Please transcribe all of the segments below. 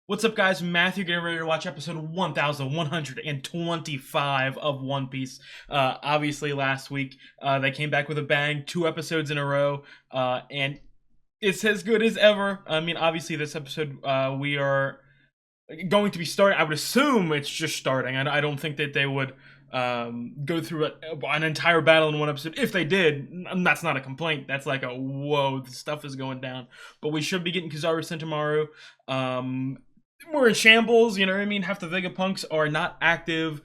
What's up, guys? Matthew getting ready to watch episode 1125 of One Piece. Obviously, last week they came back with a bang, 2 episodes in a row, and it's as good as ever. I mean, obviously, this episode we are going to be starting. I would assume it's just starting. I don't think that they would go through an entire battle in one episode. If they did, that's not a complaint. That's like a whoa, the stuff is going down. But we should be getting Kizaru Sentomaru. We're in shambles, you know what I mean? Half the Vegapunks are not active.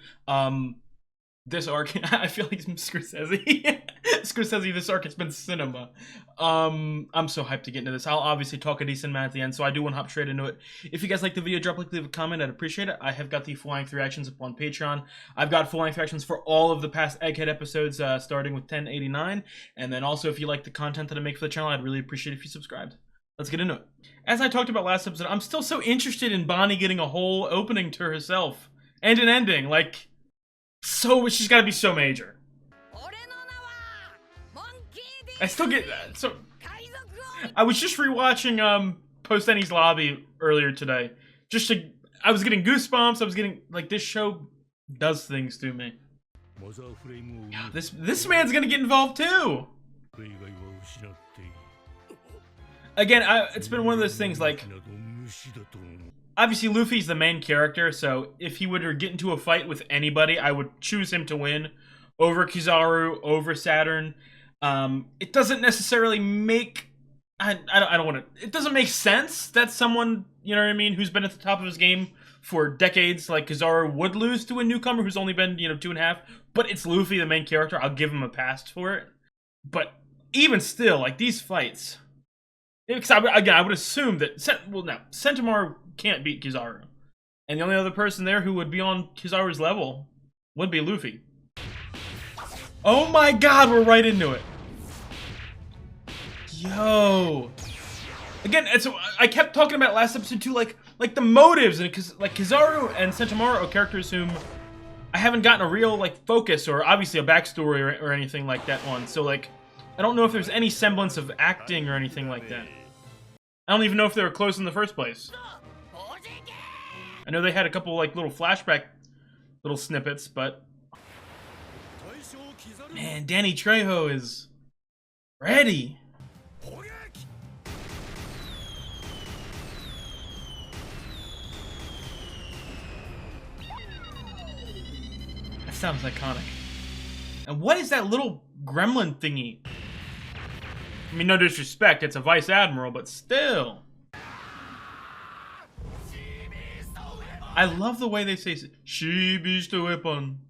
This arc, I feel like Scorsese. Scorsese, this arc has been cinema. I'm so hyped to get into this. I'll obviously talk a decent amount at the end, so I do want to hop straight into it. If you guys like the video, drop a like, leave a comment, I'd appreciate it. I have got the full-length reactions up on Patreon. I've got full-length reactions for all of the past Egghead episodes, starting with 1089. And then also, if you like the content that I make for the channel, I'd really appreciate it if you subscribed. Let's get into it. As I talked about last episode, I'm still so interested in Bonnie getting a whole opening to herself. And an ending, like, so, she's gotta be so major. I still get that, so... I was just rewatching, Post Eni's Lobby earlier today. Just to... I was getting goosebumps, I was getting... Like, this show does things to me. This man's gonna get involved too! Again, it's been one of those things, like... Obviously, Luffy's the main character, so if he were to get into a fight with anybody, I would choose him to win over Kizaru, over Saturn. It doesn't necessarily make... I don't want to... It doesn't make sense that someone, you know what I mean, who's been at the top of his game for decades, like Kizaru, would lose to a newcomer who's only been, 2.5. But it's Luffy, the main character. I'll give him a pass for it. But even still, like, these fights... Because I would assume that... Sentomaru can't beat Kizaru. And the only other person there who would be on Kizaru's level would be Luffy. Oh my god, we're right into it. Yo. Again, I kept talking about last episode too, like the motives, and like Kizaru and Sentomaru are characters whom I haven't gotten a real focus or obviously a backstory or anything like that on. So like, I don't know if there's any semblance of acting or anything like that. I don't even know if they were close in the first place. I know they had a couple little flashback little snippets, but man, Danny Trejo is ready. That sounds iconic. And what is that little gremlin thingy? I mean, no disrespect, it's a vice admiral, but still. I love the way they say "She beats the weapon."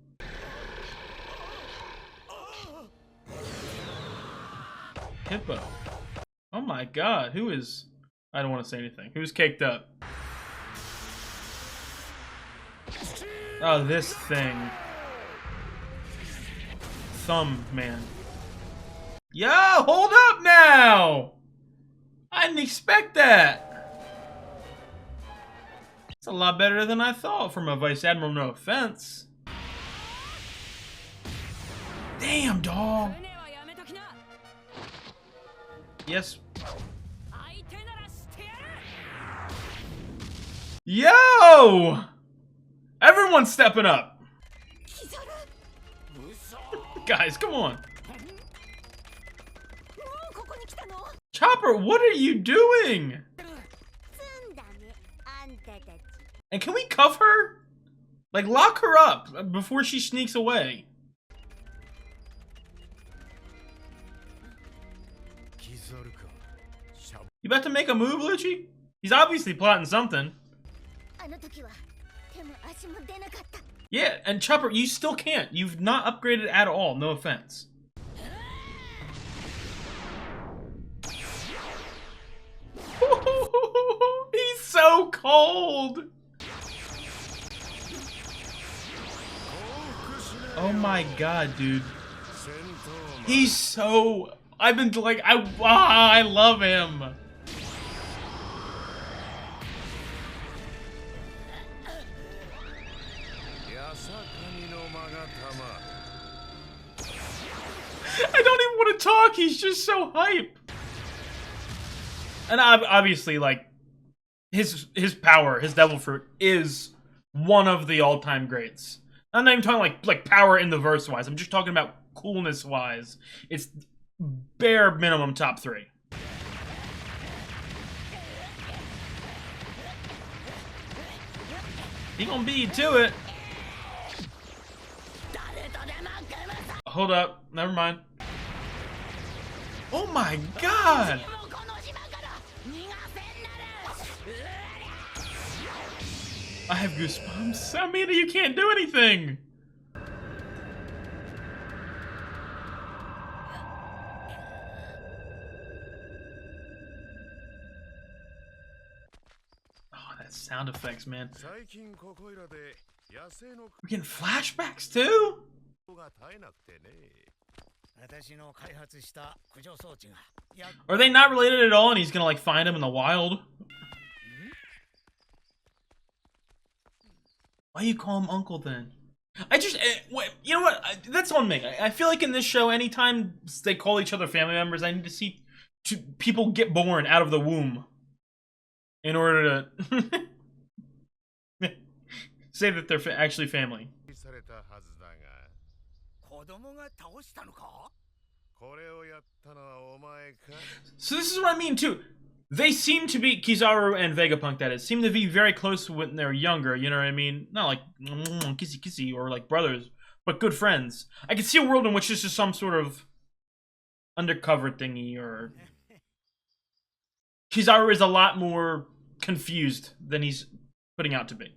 Hippo. Oh my god, who is... I don't want to say anything. Who's caked up? Oh, this thing. Thumb man. Yo, hold up now! I didn't expect that. It's a lot better than I thought from a Vice Admiral, no offense. Damn, dog. Yes. Yo! Everyone's stepping up. Guys, come on. Chopper, what are you doing? And can we cuff her? Like, lock her up before she sneaks away. You about to make a move, Lucci? He's obviously plotting something. Yeah, and Chopper, you still can't. You've not upgraded at all, no offense. He's so cold. Oh my god, dude. He's so... I've been like... I love him. I don't even want to talk. He's just so hype. And obviously, his power, his devil fruit, is one of the all-time greats. I'm not even talking like power in the verse wise. I'm just talking about coolness wise. It's bare minimum top 3. He gonna beat you to it. Hold up, never mind. Oh my god! I have goosebumps. I mean, you can't do anything. Oh, that sound effects, man. We're getting flashbacks too? Are they not related at all and he's gonna like find him in the wild? Why you call him uncle then? You know what? That's on me. I feel like in this show, anytime they call each other family members, I need to see people get born out of the womb in order to say that they're actually family. So this is what I mean too. They seem to be, Kizaru and Vegapunk that is, seem to be very close when they're younger, you know what I mean? Not like kissy kissy or like brothers, but good friends. I can see a world in which this is some sort of undercover thingy, or Kizaru is a lot more confused than he's putting out to be.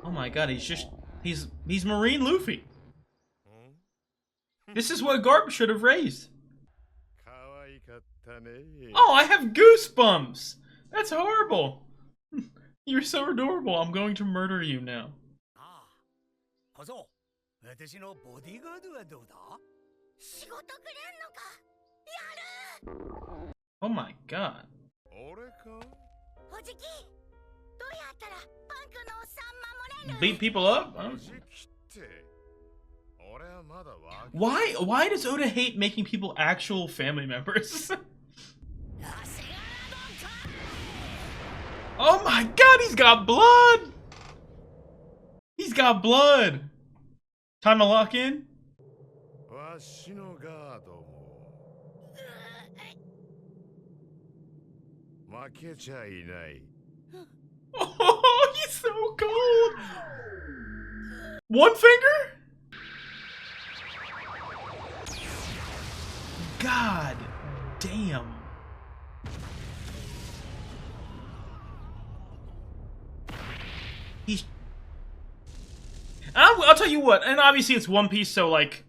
Oh my god, he's Marine Luffy. This is what Garp should have raised. Oh, I have goosebumps! That's horrible! You're so adorable, I'm going to murder you now. Oh my god. Beat people up? Why does Oda hate making people actual family members? Oh my god, he's got blood! He's got blood! Time to lock in? Oh, he's so cold! One finger? God damn. I'll tell you what, and obviously it's One Piece, so like,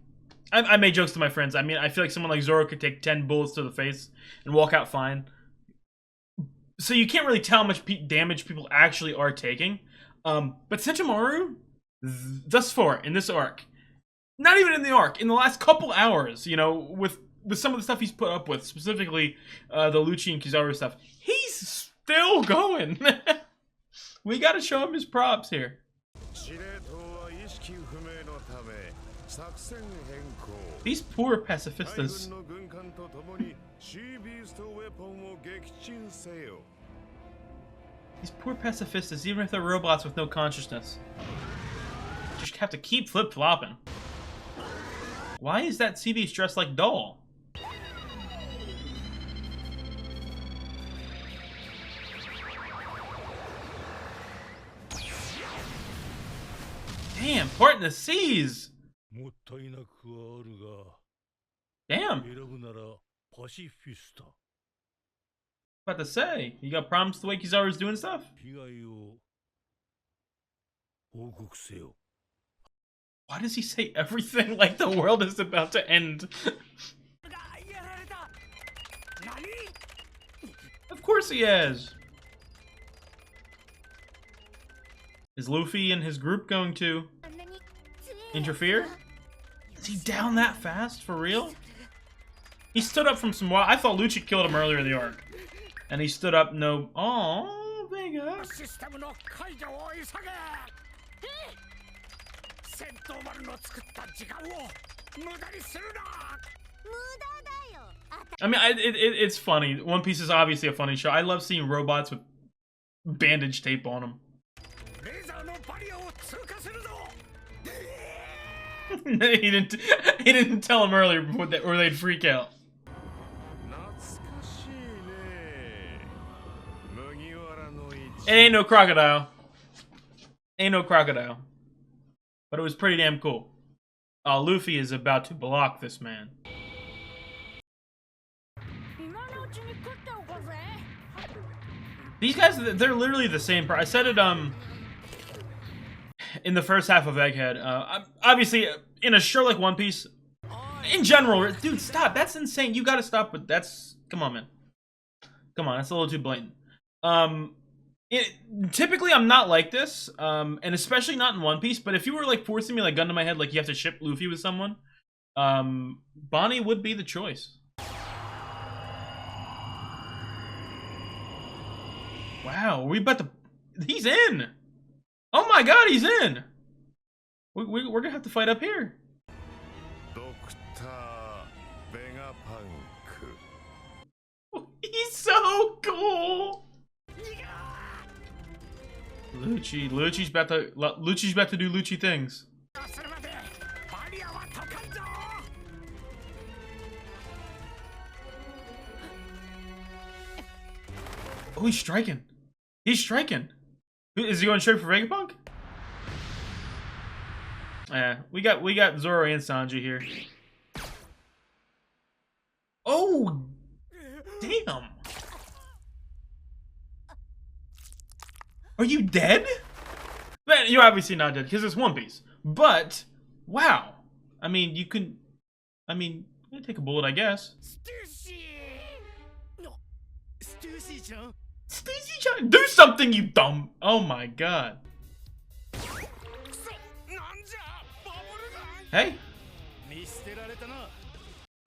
I made jokes to my friends. I mean, I feel like someone like Zoro could take 10 bullets to the face and walk out fine. So you can't really tell how much damage people actually are taking. But Sentomaru, thus far, in this arc, not even in the arc, in the last couple hours, you know, with some of the stuff he's put up with, specifically the Lucci and Kizaru stuff, he's still going. We gotta show him his props here. These poor pacifistas. These poor pacifistas, even if they're robots with no consciousness, just have to keep flip-flopping. Why is that sea beast dressed like Doll? Damn, parting the seas! Damn! About to say, you got problems the way Kizaru's doing stuff? Why does he say everything like the world is about to end? Of course he has! Is Luffy and his group going to interfere? Is he down that fast? For real? He stood up from some wild... I thought Lucci killed him earlier in the arc. And he stood up, no... Oh, Vega. I mean, it's funny. One Piece is obviously a funny show. I love seeing robots with bandage tape on them. he didn't tell him earlier before or they'd freak out. It ain't no crocodile. Ain't no crocodile. But it was pretty damn cool. Luffy is about to block this man. These guys, they're literally the same. I said it in the first half of Egghead. Obviously, in a show like One Piece, in general, dude, stop. That's insane. You gotta stop with that's. Come on, man. Come on, that's a little too blatant. Typically, I'm not like this, and especially not in One Piece. But if you were like forcing me, like gun to my head, like you have to ship Luffy with someone, Bonnie would be the choice. Wow, we about to. He's in. Oh my God, he's in. We're gonna have to fight up here. He's so cool. Lucci's about to do Lucci things. Oh, he's striking. He's striking. Is he going straight for Vegapunk? Yeah, we got Zoro and Sanji here. Oh, damn. Are you dead? Man, you're obviously not dead because it's One Piece. But wow, I mean, you can. I mean, you take a bullet, I guess. Stacy-chan, do something, you dumb! Oh my God. Hey.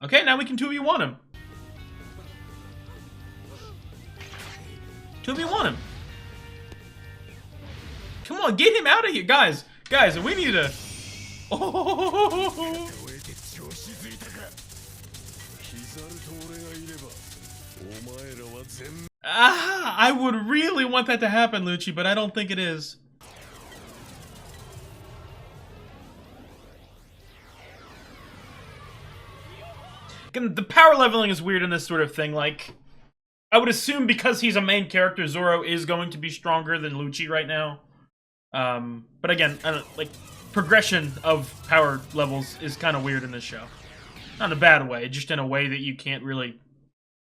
Okay, now we can 2v1 him. 2v1 him. Come on, get him out of here, guys. Guys, we need to. Oh. I would really want that to happen, Lucci, but I don't think it is. Again, the power leveling is weird in this sort of thing. Like, I would assume because he's a main character, Zoro is going to be stronger than Lucci right now. But again, I don't, like, progression of power levels is kind of weird in this show. Not in a bad way, just in a way that you can't really,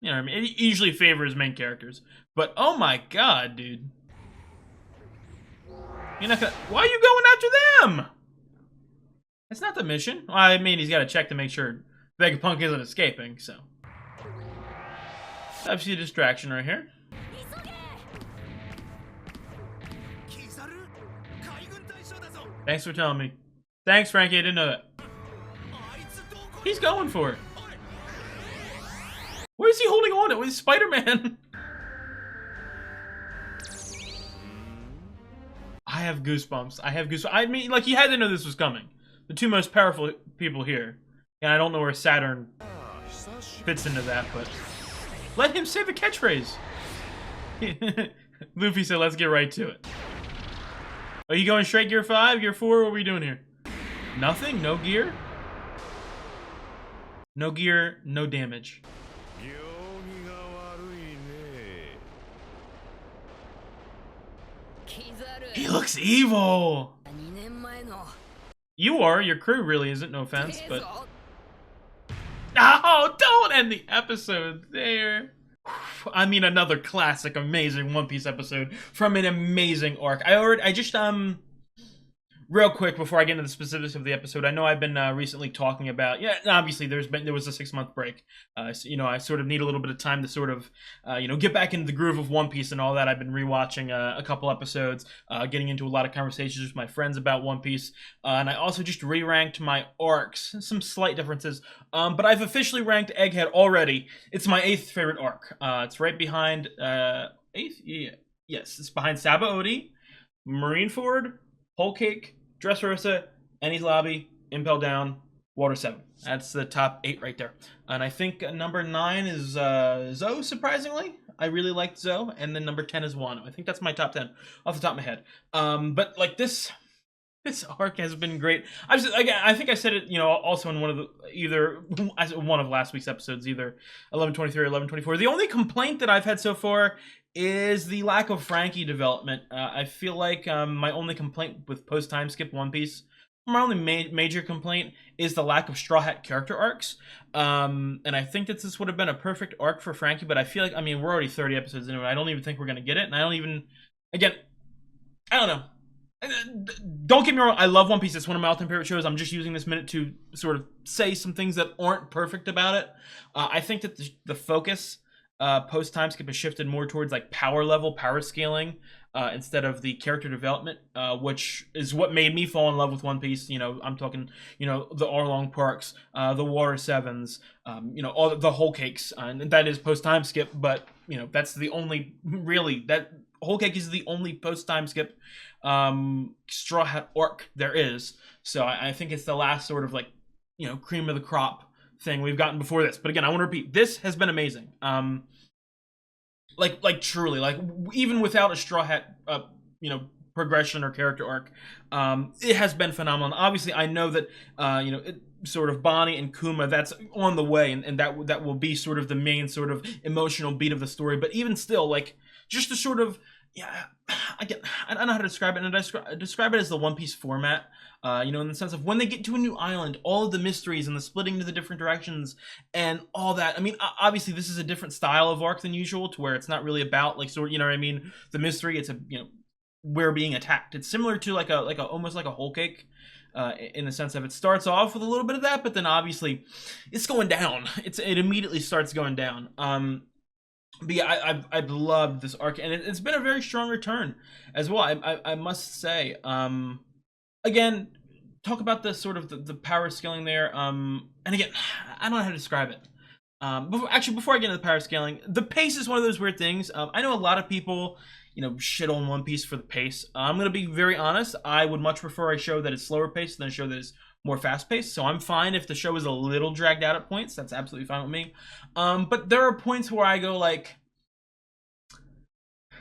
you know what I mean? It usually favors main characters. But, oh my God, dude. You're not gonna, why are you going after them? That's not the mission. Well, I mean, he's got to check to make sure Vegapunk isn't escaping, so. Obviously a distraction right here. Thanks for telling me. Thanks, Frankie, I didn't know that. He's going for it. Where is he holding on to? With Spider-Man? I have goosebumps. I have goosebumps. I mean, like, he had to know this was coming. The two most powerful people here. And I don't know where Saturn fits into that, but... Let him say the catchphrase! Luffy said, let's get right to it. Are you going straight gear 5, gear 4? What are we doing here? Nothing? No gear? No gear, no damage. He looks evil! You are, your crew really isn't, no offense, but... Oh, don't end the episode there! I mean, another classic, amazing One Piece episode from an amazing arc. I just, real quick before I get into the specifics of the episode, I know I've been recently talking about, yeah, obviously there was a 6-month break. So, you know, I sort of need a little bit of time to sort of, you know, get back into the groove of One Piece and all that. I've been rewatching a couple episodes, getting into a lot of conversations with my friends about One Piece, and I also just re-ranked my arcs, some slight differences, but I've officially ranked Egghead already. It's my 8th favorite arc. It's right behind, 8th? Yeah. Yes, it's behind Sabaody, Marineford, Whole Cake, Dressrosa, Enies Lobby, Impel Down, Water 7. That's the top 8 right there. And I think number 9 is Zoe, surprisingly. I really liked Zoe. And then number 10 is Wano. I think that's my top 10 off the top of my head. But like this arc has been great. I think I said it, also in one of one of last week's episodes, either 1123 or 1124. The only complaint that I've had so far is the lack of Frankie development. I feel like my only complaint with post time skip One Piece, my only major complaint is the lack of Straw Hat character arcs. And I think that this would have been a perfect arc for Frankie, but I feel like, we're already 30 episodes into it. I don't even think we're going to get it. And I don't know. Don't get me wrong, I love One Piece. It's one of my all-time favorite shows. I'm just using this minute to sort of say some things that aren't perfect about it. I think that the focus post time skip has shifted more towards like power scaling instead of the character development, which is what made me fall in love with One Piece. I'm talking, the Arlong Parks, the Water Sevens, all the whole cakes, and that is post time skip. But that's the only that Whole Cake is the only post time skip Straw Hat arc there is. So I think it's the last sort of like cream of the crop thing we've gotten before this. But again, I want to repeat, this has been amazing. Like truly, like even without a Straw Hat progression or character arc, it has been phenomenal. And obviously, I know that sort of Bonnie and Kuma, that's on the way, and that will be sort of the main sort of emotional beat of the story. But even still, like just the sort of I don't know how to describe it, and I describe it as the One Piece format. In the sense of when they get to a new island, all of the mysteries and the splitting to the different directions and all that. Obviously this is a different style of arc than usual, to where it's not really about like sort of, the mystery. It's we're being attacked. It's similar to like a almost like a Whole Cake. In the sense of it starts off with a little bit of that, but then obviously it's going down. It immediately starts going down. But yeah, I've loved this arc, and it's been a very strong return as well. I must say. Again, talk about the sort of the power scaling there. And again, I don't know how to describe it. Before I get into the power scaling, the pace is one of those weird things. I know a lot of people, shit on One Piece for the pace. I'm gonna be very honest. I would much prefer a show that is slower paced than a show that is more fast paced. So I'm fine if the show is a little dragged out at points. That's absolutely fine with me. But there are points where I go like,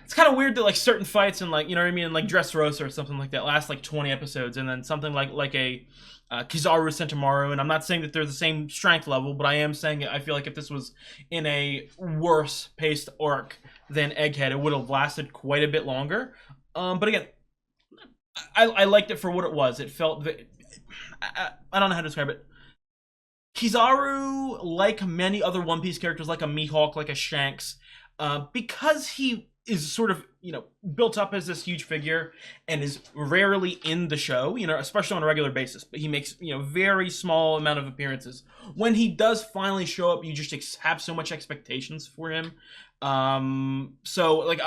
it's kind of weird that like certain fights and like like Dressrosa or something like that last like 20 episodes, and then something like a Kizaru Sentomaru, and I'm not saying that they're the same strength level, but I am saying I feel like if this was in a worse paced arc than Egghead, it would have lasted quite a bit longer. But again, I liked it for what it was. It felt I don't know how to describe it. Kizaru, like many other One Piece characters, like a Mihawk, like a Shanks, because he is sort of built up as this huge figure and is rarely in the show, especially on a regular basis, but he makes very small amount of appearances. When he does finally show up, you just have so much expectations for him. So like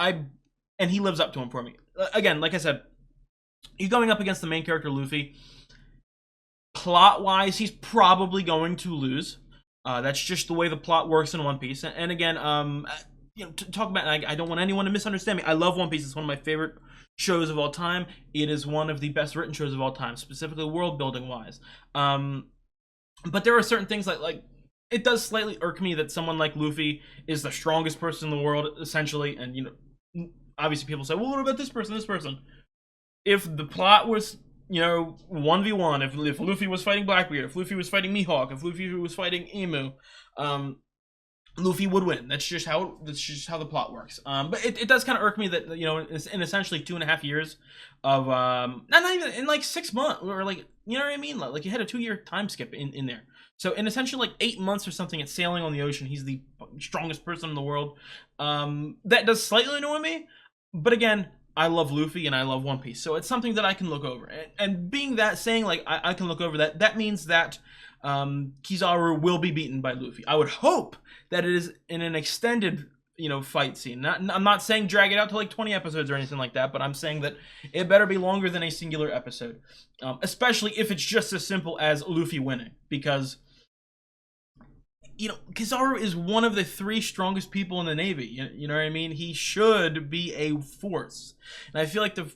and he lives up to him for me. Again, like I said, he's going up against the main character Luffy. Plot wise, he's probably going to lose. That's just the way the plot works in One Piece. And again, to talk about, I don't want anyone to misunderstand me. I love One Piece. It's one of my favorite shows of all time. It is one of the best written shows of all time, specifically world building wise. But there are certain things like it does slightly irk me that someone like Luffy is the strongest person in the world, essentially. And obviously people say, well, what about this person, this person? If the plot was 1v1, if Luffy was fighting Blackbeard, if Luffy was fighting Mihawk, if Luffy was fighting Emu, Luffy would win. That's just how the plot works. But it does kind of irk me that in essentially 2.5 years of not even in like 6 months, or like what I mean, like you had a 2-year time skip in there. So in essentially like 8 months or something, it's sailing on the ocean. He's the strongest person in the world. That does slightly annoy me, but again, I love Luffy and I love One Piece, so it's something that I can look over. And being that, saying like I can look over that, that means that Kizaru will be beaten by Luffy. I would hope that it is in an extended fight scene. I'm not saying drag it out to like 20 episodes or anything like that, but I'm saying that it better be longer than a singular episode, especially if it's just as simple as Luffy winning, because Kizaru is one of the 3 strongest people in the Navy. You know what I mean? He should be a force. And I feel like the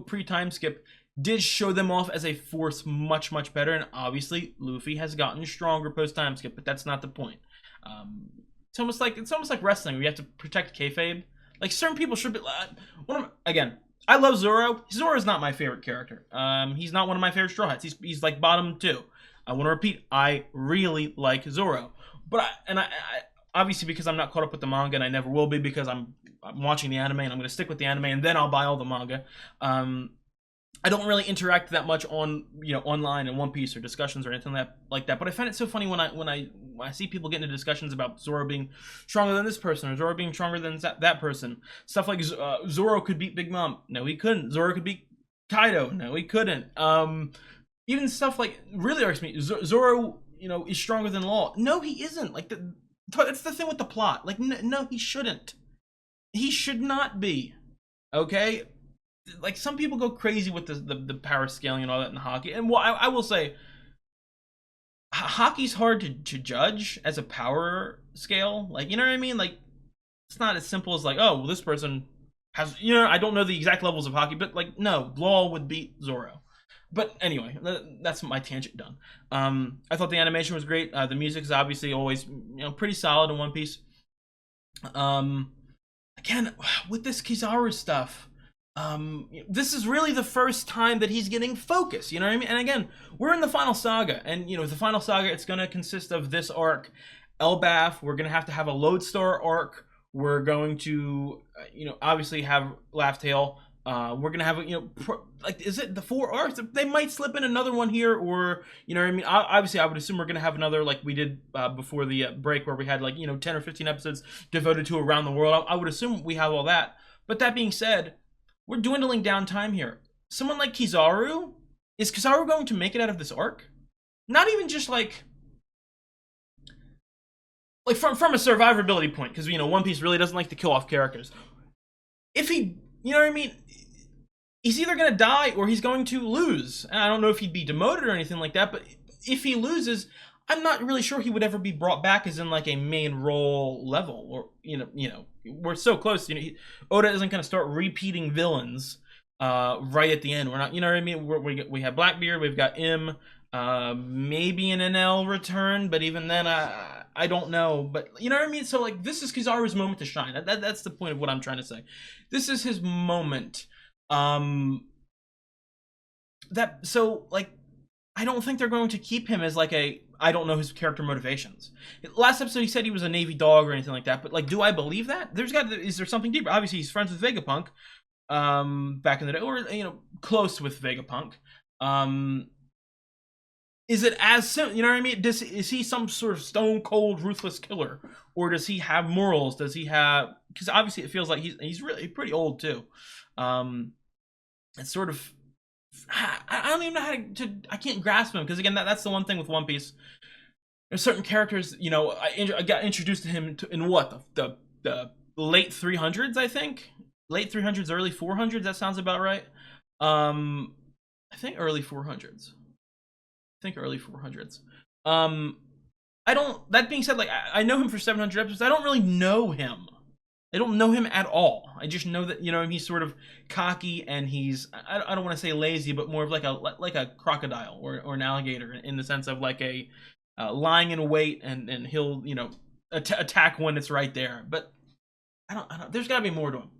pre-time skip did show them off as a force much, much better. And obviously, Luffy has gotten stronger post-time skip, but that's not the point. It's almost like wrestling. We have to protect kayfabe. Like, certain people should be... again, I love Zoro. Zoro is not my favorite character. He's not one of my favorite Straw Hats. He's like bottom 2. I want to repeat, I really like Zoro. But I obviously, because I'm not caught up with the manga, and I never will be, because I'm watching the anime, and I'm going to stick with the anime, and then I'll buy all the manga. I don't really interact that much on online in One Piece or discussions or anything like that. But I find it so funny when I see people get into discussions about Zoro being stronger than this person, or Zoro being stronger than that person. Stuff like Zoro could beat Big Mom. No, he couldn't. Zoro could beat Kaido. No, he couldn't. Even stuff like really irks me. Zoro, is stronger than Law. No, he isn't. Like, that's the thing with the plot. Like, no, he shouldn't. He should not be. Okay? Like, some people go crazy with the power scaling and all that in hockey. And I will say, hockey's hard to judge as a power scale. Like, you know what I mean? Like, it's not as simple as like, oh, well, this person has, I don't know the exact levels of hockey, but like, no, Law would beat Zoro. But anyway, that's my tangent done. I thought the animation was great. The music is obviously always, pretty solid in One Piece. Again, with this Kizaru stuff, this is really the first time that he's getting focus. You know what I mean? And again, we're in the final saga, and the final saga, it's going to consist of this arc, Elbaf. We're going to have a Lodestar arc. We're going to, obviously have Laugh Tale. We're gonna have is it the 4 arcs? They might slip in another one here, or what I mean. Obviously, I would assume we're gonna have another, like we did before the break, where we had 10 or 15 episodes devoted to Around the World. I would assume we have all that. But that being said, we're dwindling down time here. Someone like Kizaru, is Kizaru going to make it out of this arc? Not even just like from a survivability point, because One Piece really doesn't like to kill off characters. If he, you know what I mean? He's either going to die or he's going to lose. And I don't know if he'd be demoted or anything like that, but if he loses, I'm not really sure he would ever be brought back as in like a main role level. Or, we're so close. Oda isn't going to start repeating villains right at the end. We're not, you know what I mean? We have Blackbeard, we've got M, maybe an NL return, but even then, I don't know. But you know what I mean? So like, this is Kizaru's moment to shine. That's the point of what I'm trying to say. This is his moment. I don't think they're going to keep him as like I don't know his character motivations. Last episode he said he was a Navy dog or anything like that, but like, do I believe that? Is there something deeper? Obviously he's friends with Vegapunk back in the day, or close with Vegapunk. Is it as simple? You know what I mean? Is he some sort of stone cold ruthless killer, or does he have morals? Does he have? Because obviously it feels like he's really pretty old too. It's sort of, I don't even know how to I can't grasp him, because again, that's the one thing with One Piece. There's certain characters, I got introduced to him in what the late 300s, I think, late 300s, early 400s. That sounds about right. I think early 400s. That being said, like, I know him for 700 episodes. I don't really know him. I don't know him at all. I just know that, he's sort of cocky, and he's, I don't want to say lazy, but more of like a crocodile or an alligator, in the sense of like a lying in wait, and he'll, attack when it's right there. But I don't, there's gotta be more to him.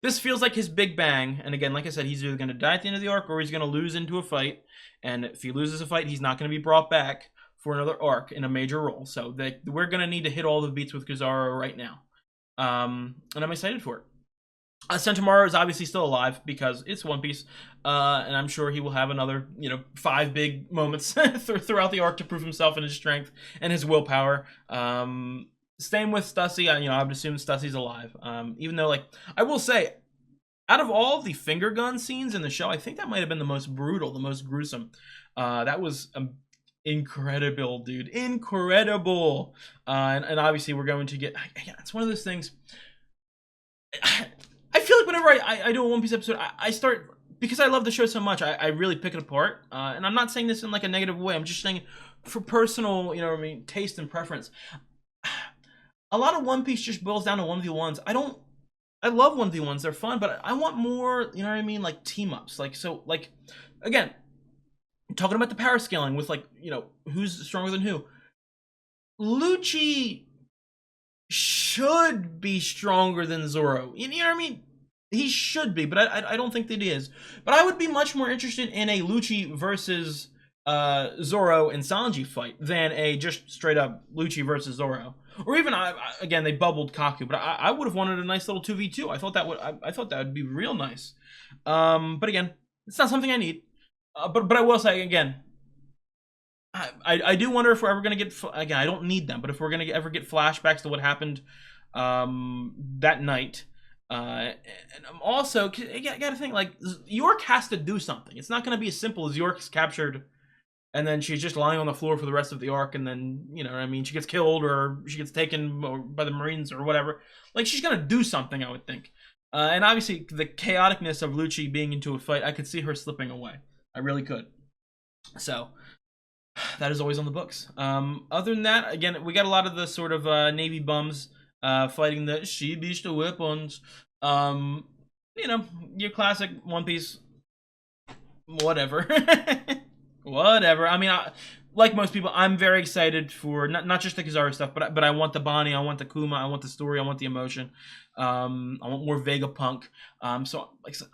This feels like his big bang, and again, like I said, he's either going to die at the end of the arc, or he's going to lose into a fight, and if he loses a fight, he's not going to be brought back for another arc in a major role. So we're going to need to hit all the beats with Kizaru right now. And I'm excited for it. Sentomaru is obviously still alive because it's One Piece, and I'm sure he will have another, 5 big moments throughout the arc to prove himself and his strength and his willpower. Same with Stussy. I would assume Stussy's alive. Even though, like, I will say, out of all of the finger gun scenes in the show, I think that might have been the most brutal, the most gruesome. That was incredible, dude. Incredible. And obviously we're going to get, it's one of those things. I feel like whenever I do a One Piece episode, I start, because I love the show so much, I really pick it apart. And I'm not saying this in like a negative way. I'm just saying for personal, taste and preference. a lot of One Piece just boils down to 1v1s. I love 1v1s, they're fun, but I want more, you know what I mean, like team ups. Like, so, like, again, talking about the power scaling with, like, you know, who's stronger than who. Lucci should be stronger than Zoro. You know what I mean? He should be, but I don't think that he is. But I would be much more interested in a Lucci versus Zoro and Sanji fight than a just straight up Lucci versus Zoro. Or even again, they bubbled Kaku, but I would have wanted a nice little 2v2. I thought that would be real nice. But again, it's not something I need. But I will say again, I do wonder if we're ever gonna get, again, I don't need them, but if we're gonna ever get flashbacks to what happened that night. And I'm also, I gotta think, like, York has to do something. It's not gonna be as simple as York's captured and then she's just lying on the floor for the rest of the arc, and then, you know what I mean, she gets killed or she gets taken by the Marines or whatever. Like, she's gonna do something, I would think. And obviously, the chaoticness of Lucci being into a fight, I could see her slipping away. I really could. So, that is always on the books. Other than that, again, we got a lot of the sort of Navy bums fighting the she beast of weapons. You know, your classic One Piece, whatever. Whatever. I mean, like most people, I'm very excited for not just the Kizaru stuff, but I want the Bonnie, I want the Kuma, I want the story, I want the emotion. I want more Vegapunk. So like I said,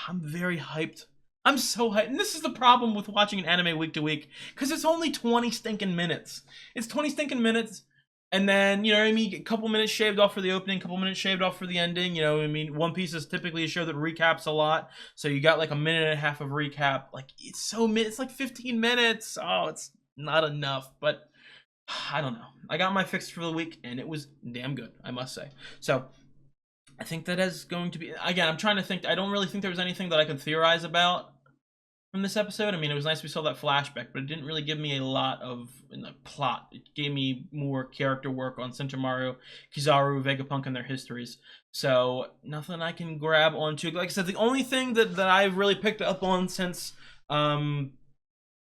I'm very hyped. I'm so hyped. And this is the problem with watching an anime week to week, because it's only 20 stinking minutes. It's 20 stinking minutes. And then, you know what I mean, a couple minutes shaved off for the opening, couple minutes shaved off for the ending. You know, I mean, One Piece is typically a show that recaps a lot. So you got like a minute and a half of recap. Like, it's like 15 minutes. Oh, it's not enough. But I don't know. I got my fix for the week, and it was damn good, I must say. So I think that is going to be, again, I'm trying to think. I don't really think there was anything that I could theorize about from this episode. I mean, it was nice we saw that flashback, but it didn't really give me a lot of in the plot. It gave me more character work on Sentomaru, Kizaru, Vegapunk, and their histories. So nothing I can grab onto. Like I said, the only thing that I've really picked up on since the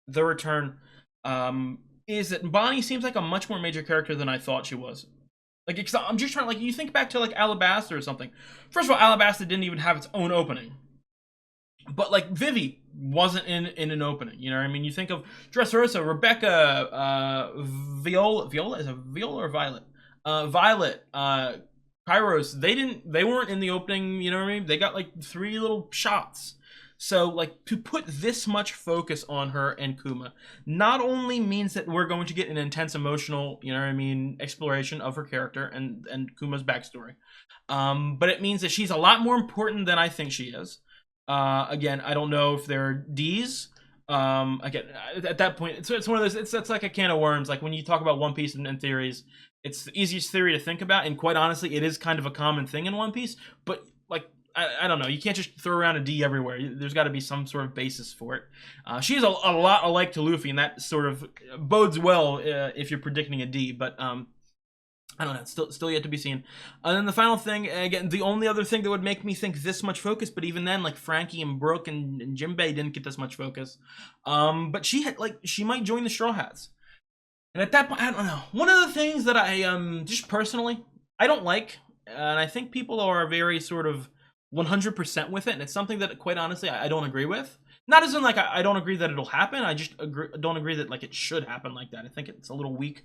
return is that Bonnie seems like a much more major character than I thought she was. Like, I'm just trying, like, you think back to like Alabasta or something. First of all, Alabasta didn't even have its own opening. But like Vivi wasn't in an opening, you know what I mean? You think of Dressrosa, Rebecca, Viola is a Viola or Violet? Violet, Kairos, they weren't in the opening, you know what I mean? They got like 3 little shots. So like, to put this much focus on her and Kuma not only means that we're going to get an intense emotional, you know what I mean, exploration of her character and Kuma's backstory, but it means that she's a lot more important than I think she is. Again, I don't know if they're D's. Again, at that point, it's one of those. It's like a can of worms. Like when you talk about One Piece and theories, it's the easiest theory to think about, and quite honestly, it is kind of a common thing in One Piece. But like, I don't know. You can't just throw around a D everywhere. There's got to be some sort of basis for it. She's a lot alike to Luffy, and that sort of bodes well if you're predicting a D. But I don't know. Still yet to be seen. And then the final thing, again, the only other thing that would make me think this much focus, but even then, like Frankie and Brooke and Jinbei didn't get this much focus. But she might join the Straw Hats. And at that point, I don't know. One of the things that I just personally I don't like, and I think people are very sort of 100% with it, and it's something that quite honestly I don't agree with. Not as in like I don't agree that it'll happen. I just don't agree that like it should happen like that. I think it's a little weak.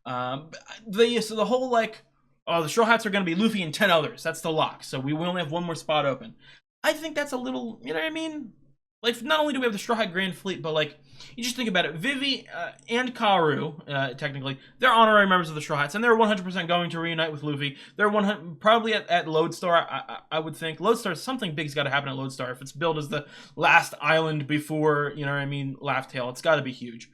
The whole like, oh, the Straw Hats are going to be Luffy and 10 others. That's the lock. So we only have one more spot open. I think that's a little, you know what I mean? Like, not only do we have the Straw Hat Grand Fleet, but like, you just think about it. Vivi and Karu, technically, they're honorary members of the Straw Hats, and they're 100% going to reunite with Luffy. They're probably at Lodestar. I would think Lodestar, something big's got to happen at Lodestar. If it's billed as the last island before, you know what I mean, Laugh Tale, it's got to be huge.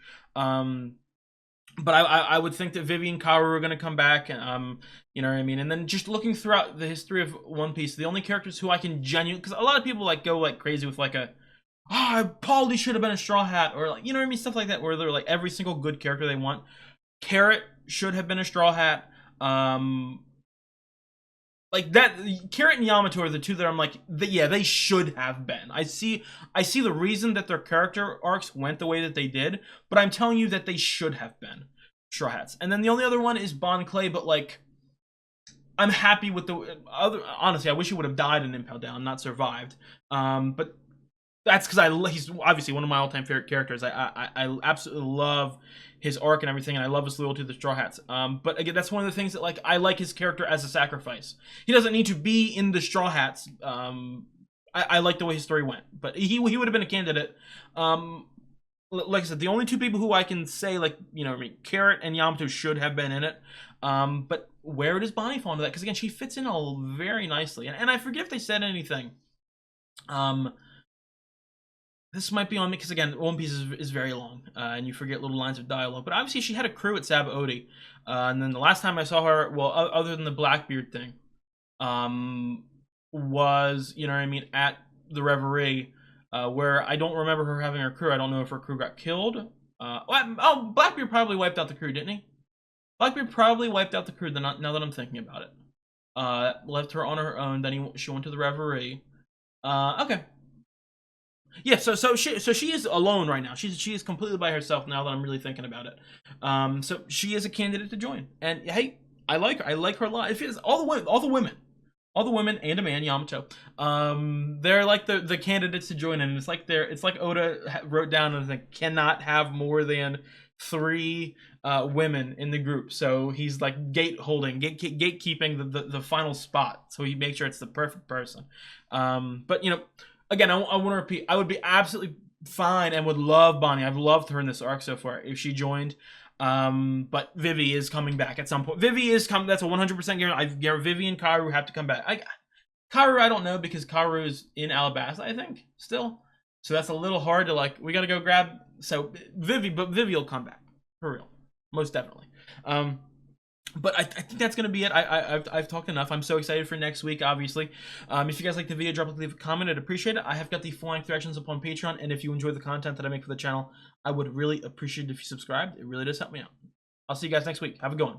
But I would think that Vivi and Karu are going to come back, and you know what I mean. And then just looking throughout the history of One Piece, the only characters who I can genuinely, because a lot of people like go like crazy with like Paulie should have been a Straw Hat, or like, you know what I mean, stuff like that, where they're like every single good character they want. Carrot should have been a Straw Hat. Like that, Carrot and Yamato are the two that I'm like, yeah, they should have been. I see the reason that their character arcs went the way that they did, but I'm telling you that they should have been. Straw Hats. And then the only other one is Bon Clay, but like, I'm happy with the other. Honestly, I wish he would have died in Impel Down, not survived. But that's because he's obviously one of my all-time favorite characters. I absolutely love his arc and everything, and I love his loyalty to the Straw Hats. But again, that's one of the things that like I like his character as a sacrifice. He doesn't need to be in the Straw Hats. I like the way his story went, but he would have been a candidate. Like I said, the only two people who I can say, like, you know, I mean, Carrot and Yamato should have been in it. But where does Bonnie fall into that? Because again, she fits in all very nicely, and I forget if they said anything. This might be on me because again, One Piece is very long, and you forget little lines of dialogue. But obviously, she had a crew at Sabaody, and then the last time I saw her, well, other than the Blackbeard thing, was, you know what I mean, at the Reverie, where I don't remember her having her crew. I don't know if her crew got killed. Blackbeard probably wiped out the crew, didn't he? Blackbeard probably wiped out the crew. Now that I'm thinking about it, left her on her own. Then she went to the Reverie. Okay. Yeah, so she is alone right now. She is completely by herself now that I'm really thinking about it. So she is a candidate to join. And hey, I like her a lot. If it's all the women and a man, Yamato, they're like the candidates to join, and it's like Oda wrote down and like cannot have more than 3 women in the group. So he's like gatekeeping the final spot. So he makes sure it's the perfect person. But you know. Again, I want to repeat, I would be absolutely fine and would love Bonnie. I've loved her in this arc so far if she joined. But Vivi is coming back at some point. Vivi is coming. That's a 100% guarantee. Vivi and Karu have to come back. Karu, I don't know because Karu is in Alabasta, I think, still. So that's a little hard to like, we got to go grab. So Vivi will come back. For real. Most definitely. But I think that's going to be it. I've talked enough. I'm so excited for next week, obviously. If you guys like the video, leave a comment. I'd appreciate it. I have got the full length reactions up on Patreon. And if you enjoy the content that I make for the channel, I would really appreciate it if you subscribed. It really does help me out. I'll see you guys next week. Have a good one.